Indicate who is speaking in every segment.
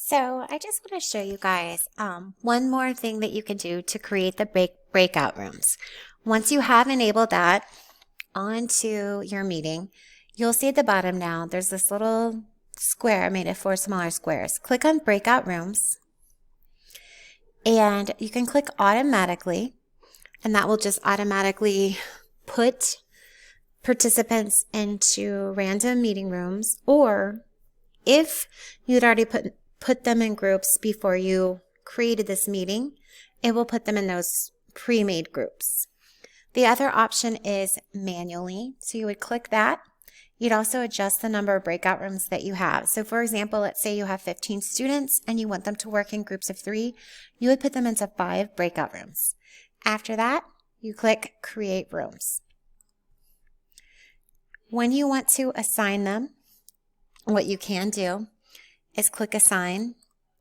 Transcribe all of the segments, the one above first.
Speaker 1: So I just want to show you guys one more thing that you can do to create the breakout rooms. Once you have enabled that onto your meeting, you'll see at the bottom now there's this little square. I made it 4 smaller squares. Click on breakout rooms and you can click automatically, and that will just automatically put participants into random meeting rooms, or if you'd already put them in groups before you created this meeting, it will put them in those pre-made groups. The other option is manually, so you would click that. You'd also adjust the number of breakout rooms that you have. So for example, let's say you have 15 students and you want them to work in groups of 3, you would put them into 5 breakout rooms. After that, you click create rooms. When you want to assign them, what you can do is click assign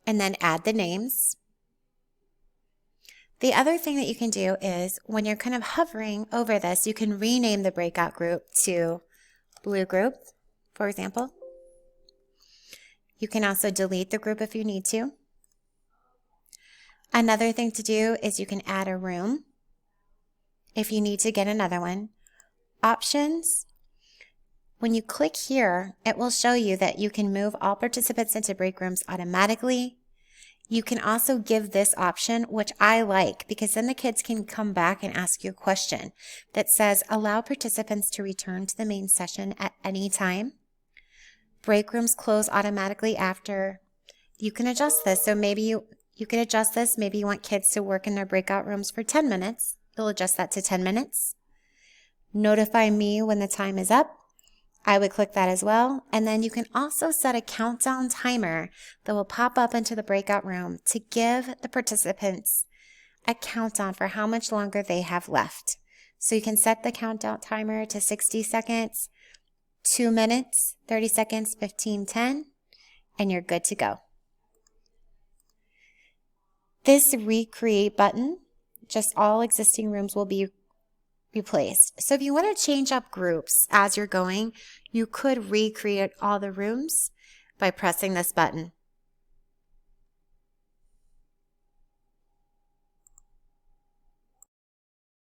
Speaker 1: and then add the names. The other thing that you can do is when you're kind of hovering over this, you can rename the breakout group to blue group, for example. You can also delete the group if you need to. Another thing to do is you can add a room if you need to get another one. Options. When you click here, it will show you that you can move all participants into break rooms automatically. You can also give this option, which I like, because then the kids can come back and ask you a question that says, allow participants to return to the main session at any time. Break rooms close automatically after. You can adjust this. So maybe you can adjust this. Maybe you want kids to work in their breakout rooms for 10 minutes. You'll adjust that to 10 minutes. Notify me when the time is up. I would click that as well. And then you can also set a countdown timer that will pop up into the breakout room to give the participants a countdown for how much longer they have left. So you can set the countdown timer to 60 seconds, 2 minutes, 30 seconds, 15, 10, and you're good to go. This recreate button, just all existing rooms will be replaced. So if you want to change up groups as you're going, you could recreate all the rooms by pressing this button.